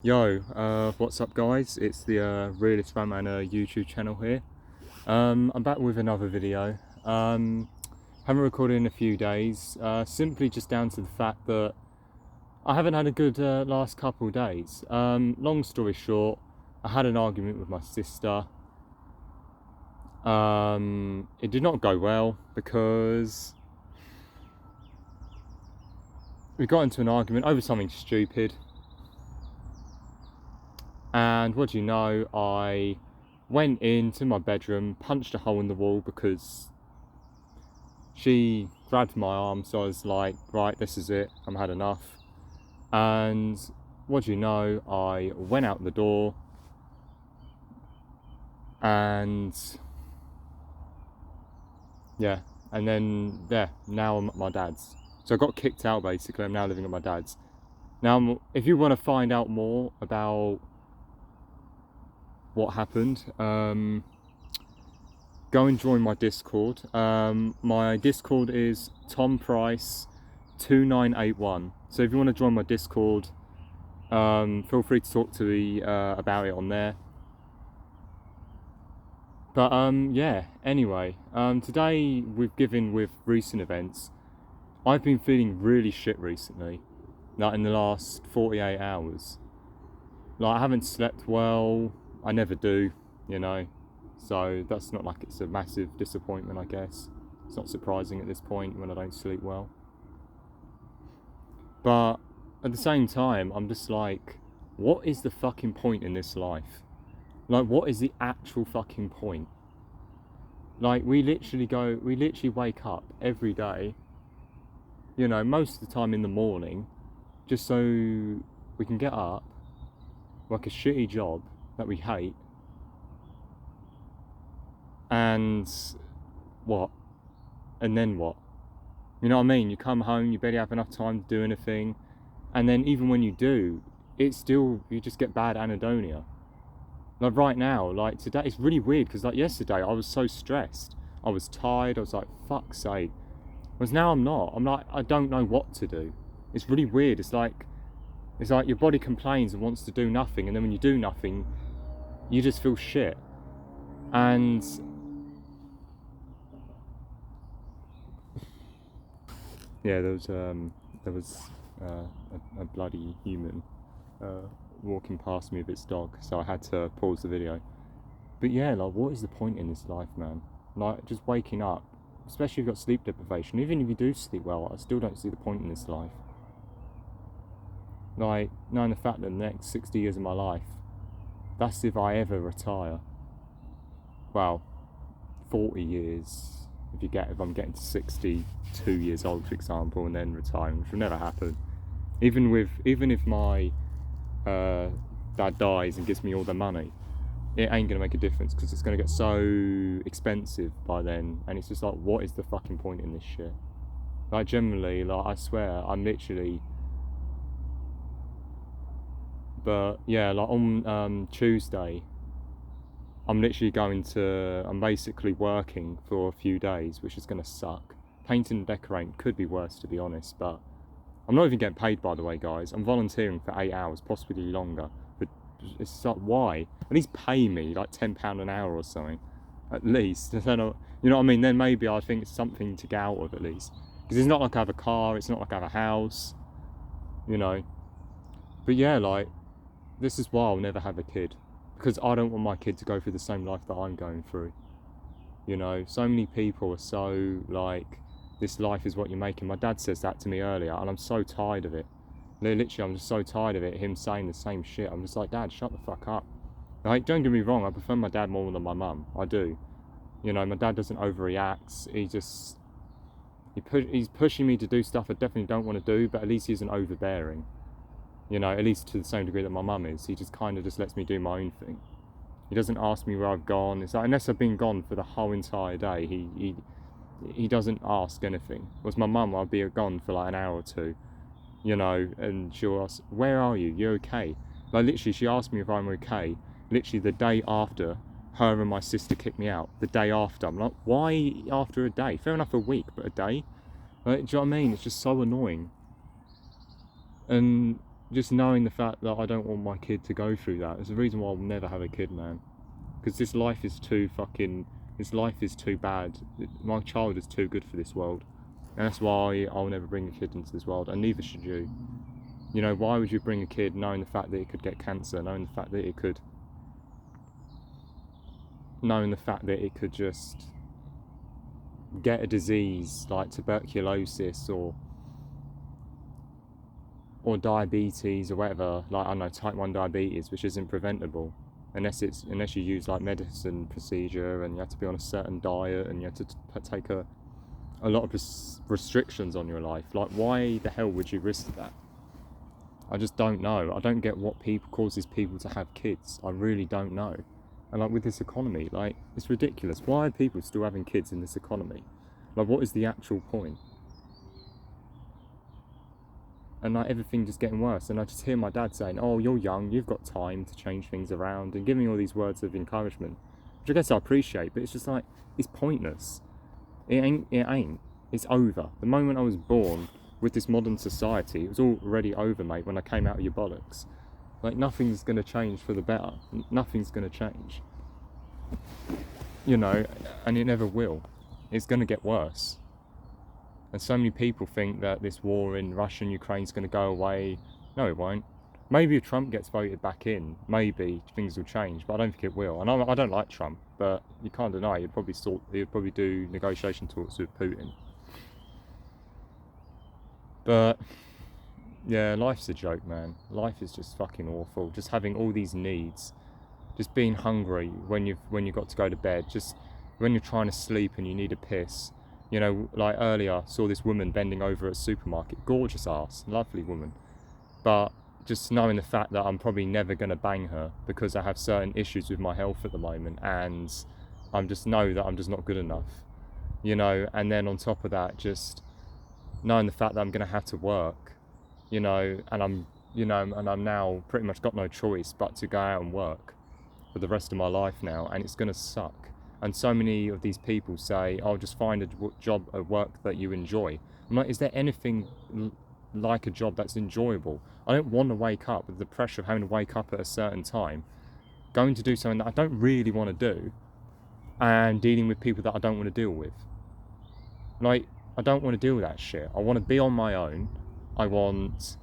Yo, what's up guys? It's the Realist Fatman YouTube channel here. I'm back with another video. Haven't recorded in a few days, simply just down to the fact that I haven't had a good last couple of days. Long story short, I had an argument with my sister. It did not go well because we got into an argument over something stupid. And what do you know, I went into my bedroom, punched a hole in the wall because she grabbed my arm, so I was like, right, this is it, I've had enough. And what do you know, I went out the door and yeah, and then now I'm at my dad's. So I got kicked out basically, I'm now living at my dad's. Now, if you want to find out more about what happened, go and join my Discord. My Discord is TomPrice2981. So if you want to join my Discord, feel free to talk to me about it on there. But yeah, anyway, today with recent events, I've been feeling really shit recently, like in the last 48 hours. Like I haven't slept well, I never do, you know. So that's not like it's a massive disappointment, I guess. It's not surprising at this point when I don't sleep well. But at the same time, I'm just like, what is the fucking point in this life? Like, what is the actual fucking point? Like, we literally wake up every day, you know, most of the time in the morning, just so we can get up, work a shitty job that we hate, and what? And then what? You know what I mean? You come home, you barely have enough time to do anything, and then even when you do, you just get bad anhedonia. Like right now, like today, it's really weird because like yesterday I was so stressed, I was tired, I was like, fuck's sake. Whereas now I'm not. I'm like, I don't know what to do. It's really weird. It's like your body complains and wants to do nothing, and then when you do nothing, you just feel shit. And yeah, there was a bloody human walking past me with its dog, so I had to pause the video. But yeah, like, what is the point in this life, man? Like, just waking up, especially if you've got sleep deprivation, even if you do sleep well, I still don't see the point in this life. Like, knowing the fact that the next 60 years of my life, that's if I ever retire. Well, 40 years, if I'm getting to 62 years old, for example, and then retiring, which will never happen. Even if my dad dies and gives me all the money, it ain't gonna make a difference because it's gonna get so expensive by then, and it's just like, what is the fucking point in this shit? Like, generally, like, I swear, I'm literally. But yeah, like on Tuesday, I'm basically working for a few days, which is gonna suck. Painting and decorating could be worse, to be honest, but I'm not even getting paid, by the way, guys. I'm volunteering for 8 hours, possibly longer. But it's like, why? At least pay me like £10 an hour or something, at least. You know what I mean? Then maybe I think it's something to get out of at least. Because it's not like I have a car, it's not like I have a house, you know. But yeah, like, this is why I'll never have a kid. Because I don't want my kid to go through the same life that I'm going through. You know, so many people are so like, this life is what you're making. My dad says that to me earlier, and I'm so tired of it. Literally, I'm just so tired of it, him saying the same shit. I'm just like, Dad, shut the fuck up. Like, don't get me wrong, I prefer my dad more than my mum. I do. You know, my dad doesn't overreact. He's pushing me to do stuff I definitely don't want to do, but at least he isn't overbearing. You know, at least to the same degree that my mum is. He just kind of just lets me do my own thing. He doesn't ask me where I've gone. It's like, unless I've been gone for the whole entire day, he doesn't ask anything. Whereas my mum, I'll be gone for like an hour or two, you know, and she'll ask, where are you? You okay? Like, literally, she asked me if I'm okay, literally the day after her and my sister kicked me out. The day after. I'm like, why after a day? Fair enough, a week, but a day? Like, do you know what I mean? It's just so annoying. And just knowing the fact that I don't want my kid to go through that is the reason why I'll never have a kid, man. Because this life is too bad. My child is too good for this world. And that's why I'll never bring a kid into this world, and neither should you. You know, why would you bring a kid knowing the fact that it could get cancer, knowing the fact that it could just get a disease like tuberculosis or diabetes or whatever, like, I don't know, type 1 diabetes, which isn't preventable unless you use like medicine procedure, and you have to be on a certain diet, and you have to take a lot of restrictions on your life. Like, why the hell would you risk that? I just don't know. I don't get what causes people to have kids. I really don't know. And like with this economy, like, it's ridiculous. Why are people still having kids in this economy? Like, what is the actual point? And like, everything just getting worse. And I just hear my dad saying, oh, you're young, you've got time to change things around, and giving all these words of encouragement, which I guess I appreciate, but it's just like, it's pointless. It ain't. It's over. The moment I was born with this modern society, it was already over, mate, when I came out of your bollocks. Like, nothing's going to change for the better. Nothing's going to change. You know, and it never will. It's going to get worse. And so many people think that this war in Russia and Ukraine is going to go away. No, it won't. Maybe if Trump gets voted back in, maybe things will change, but I don't think it will. And I don't like Trump, but you can't deny he'd probably do negotiation talks with Putin. But yeah, life's a joke, man. Life is just fucking awful. Just having all these needs, just being hungry when you've got to go to bed, just when you're trying to sleep and you need a piss. You know, like earlier, I saw this woman bending over at a supermarket. Gorgeous ass, lovely woman. But just knowing the fact that I'm probably never going to bang her because I have certain issues with my health at the moment, and I just know that I'm just not good enough. You know, and then on top of that, just knowing the fact that I'm going to have to work, you know, and I'm now pretty much got no choice but to go out and work for the rest of my life now, and it's going to suck. And so many of these people say, oh, just find a job, a work that you enjoy. I'm like, is there anything like a job that's enjoyable? I don't want to wake up with the pressure of having to wake up at a certain time, going to do something that I don't really want to do, and dealing with people that I don't want to deal with. Like, I don't want to deal with that shit. I want to be on my own. I want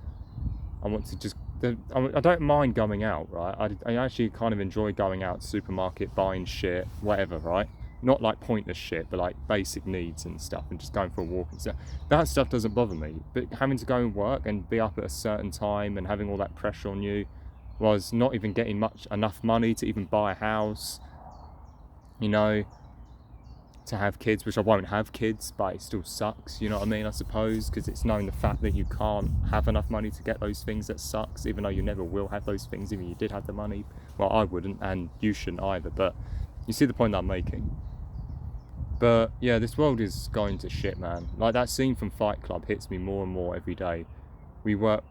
to just, I don't mind going out, right? I actually kind of enjoy going out to the supermarket, buying shit, whatever, right? Not like pointless shit, but like basic needs and stuff, and just going for a walk and stuff. That stuff doesn't bother me. But having to go and work and be up at a certain time and having all that pressure on you, was not even getting enough money to even buy a house, you know, to have kids, which I won't have kids, but it still sucks, you know what I mean, I suppose, because it's knowing the fact that you can't have enough money to get those things that sucks, even though you never will have those things, even if you did have the money. Well, I wouldn't, and you shouldn't either, but you see the point that I'm making. But yeah, this world is going to shit, man. Like, that scene from Fight Club hits me more and more every day. We have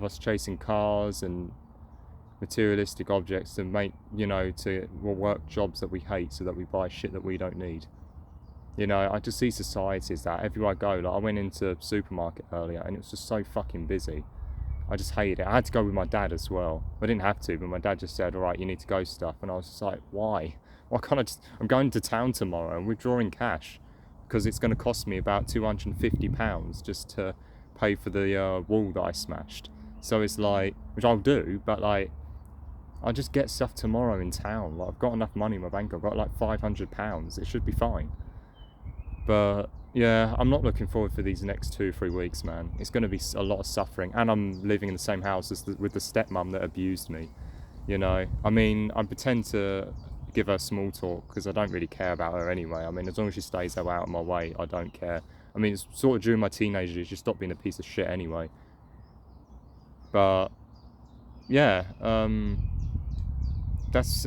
us chasing cars and materialistic objects to make, you know, we'll work jobs that we hate so that we buy shit that we don't need. You know, I just see societies that everywhere I go, like I went into a supermarket earlier and it was just so fucking busy. I just hated it. I had to go with my dad as well. I didn't have to, but my dad just said, all right, you need to go stuff. And I was just like, why? Why can't I just, I'm going to town tomorrow and withdrawing cash because it's going to cost me about £250 just to pay for the wall that I smashed. So it's like, which I'll do, but like, I'll just get stuff tomorrow in town. Like, I've got enough money in my bank. I've got like £500. It should be fine. But yeah, I'm not looking forward for these next 2-3 weeks, man. It's going to be a lot of suffering. And I'm living in the same house with the stepmom that abused me. You know, I mean, I pretend to give her small talk because I don't really care about her anyway. I mean, as long as she stays out of my way, I don't care. I mean, it's sort of during my teenage years, she stopped being a piece of shit anyway. But yeah, that's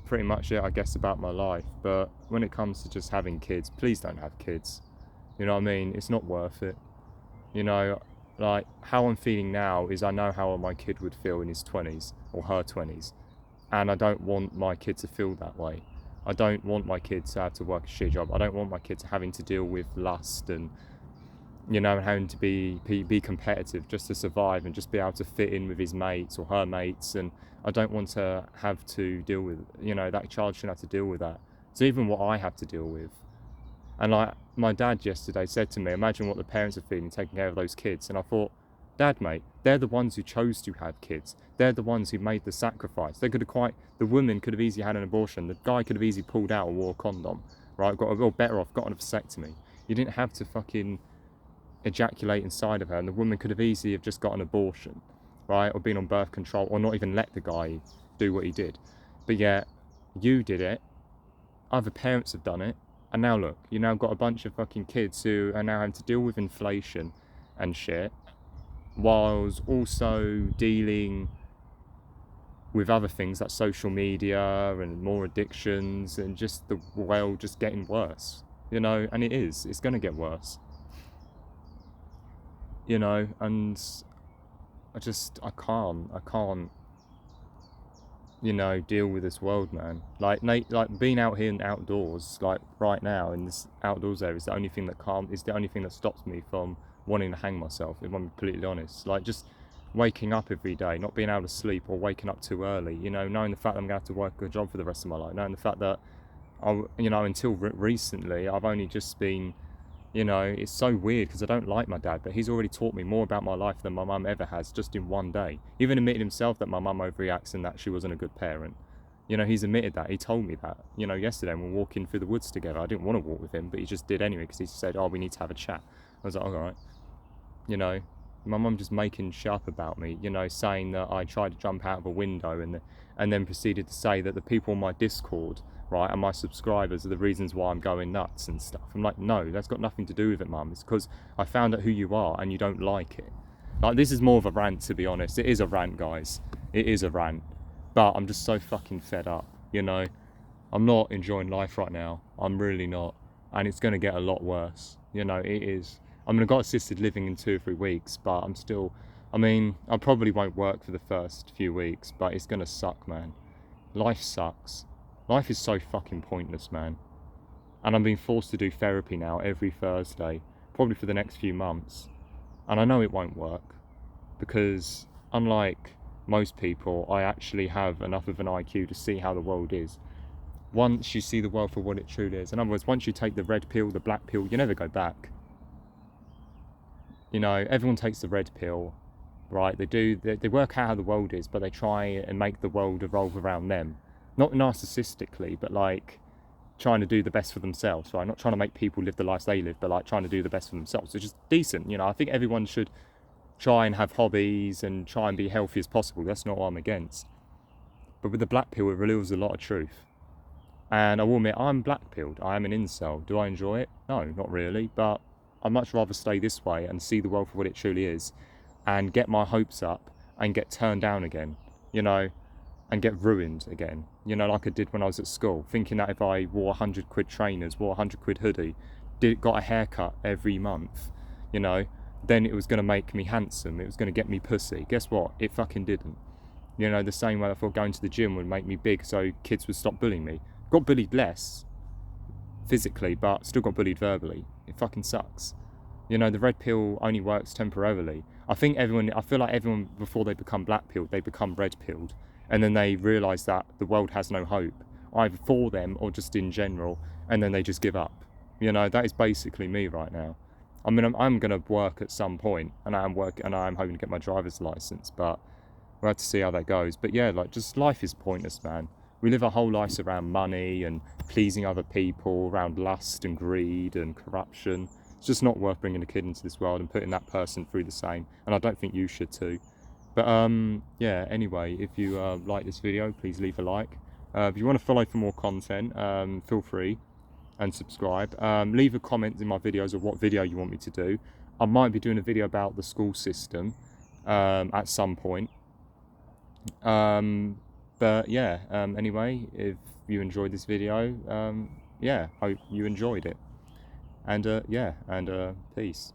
pretty much it, I guess, about my life. But when it comes to just having kids, please don't have kids. You know what I mean? It's not worth it. You know, like, how I'm feeling now is I know how my kid would feel in his 20s or her 20s, and I don't want my kid to feel that way. I don't want my kid to have to work a shit job. I don't want my kids having to deal with lust and you know, and having to be competitive just to survive and just be able to fit in with his mates or her mates. And I don't want to have to deal with, you know, that child shouldn't have to deal with that. So even what I have to deal with. And like my dad yesterday said to me, imagine what the parents are feeling taking care of those kids. And I thought, Dad, mate, they're the ones who chose to have kids. They're the ones who made the sacrifice. They could have the woman could have easily had an abortion. The guy could have easily pulled out or wore a condom, right? Or better off, got a vasectomy. You didn't have to fucking ejaculate inside of her, and the woman could have easily have just got an abortion, right? Or been on birth control, or not even let the guy do what he did. But yet, you did it, other parents have done it, and now look, you now got a bunch of fucking kids who are now having to deal with inflation and shit, whilst also dealing with other things like social media and more addictions and just the world just getting worse, you know, and it's going to get worse, you know, and I can't, you know, deal with this world, man. Like being out here and outdoors, like right now in this outdoors area is the only thing that stops me from wanting to hang myself, if I'm completely honest. Like just waking up every day, not being able to sleep, or waking up too early, you know, knowing the fact that I'm going to have to work a job for the rest of my life, knowing the fact that you know, until recently I've only just been, you know, it's so weird because I don't like my dad, but he's already taught me more about my life than my mum ever has just in one day. He even admitted himself that my mum overreacts and that she wasn't a good parent. You know, he's admitted that. He told me that, you know, yesterday when we were walking through the woods together. I didn't want to walk with him, but he just did anyway because he said, oh, we need to have a chat. I was like, all right. You know, my mum just making shit up about me, you know, saying that I tried to jump out of a window and then proceeded to say that the people on my Discord, right, and my subscribers are the reasons why I'm going nuts and stuff. I'm like, no, that's got nothing to do with it, mum. It's because I found out who you are and you don't like it. Like, this is more of a rant, to be honest. It is a rant, guys. It is a rant. But I'm just so fucking fed up, you know. I'm not enjoying life right now. I'm really not. And it's going to get a lot worse. You know, it is. I'm going to got assisted living in 2 or 3 weeks, but I'm still, I mean, I probably won't work for the first few weeks, but it's going to suck, man. Life sucks. Life is so fucking pointless, man. And I'm being forced to do therapy now every Thursday, probably for the next few months. And I know it won't work because unlike most people, I actually have enough of an IQ to see how the world is. Once you see the world for what it truly is. In other words, once you take the red pill, the black pill, you never go back. You know, everyone takes the red pill, right? They work out how the world is, but they try and make the world revolve around them. Not narcissistically, but like trying to do the best for themselves, right? Not trying to make people live the lives they live, but like trying to do the best for themselves, which is decent. You know, I think everyone should try and have hobbies and try and be healthy as possible. That's not what I'm against. But with the black pill, it reveals a lot of truth. And I will admit, I'm black pilled. I am an incel. Do I enjoy it? No, not really. But I'd much rather stay this way and see the world for what it truly is and get my hopes up and get turned down again, you know, and get ruined again, you know, like I did when I was at school, thinking that if I wore 100 quid trainers, wore 100 quid hoodie, got a haircut every month, you know, then it was going to make me handsome, it was going to get me pussy. Guess what? It fucking didn't. You know, the same way I thought going to the gym would make me big so kids would stop bullying me. Got bullied less physically, but still got bullied verbally. It fucking sucks. You know, the red pill only works temporarily. I feel like everyone before they become black pilled, they become red pilled, and then they realise that the world has no hope, either for them or just in general, and then they just give up. You know, that is basically me right now. I mean, I'm going to work at some point, and I'm hoping to get my driver's license, but we'll have to see how that goes. But yeah, like, just life is pointless, man. We live our whole lives around money and pleasing other people, around lust and greed and corruption. It's just not worth bringing a kid into this world and putting that person through the same. And I don't think you should too. But yeah, anyway, if you like this video, please leave a like. If you want to follow for more content, feel free and subscribe. Leave a comment in my videos of what video you want me to do. I might be doing a video about the school system at some point. But yeah, anyway, if you enjoyed this video, yeah, hope you enjoyed it. And yeah, and peace.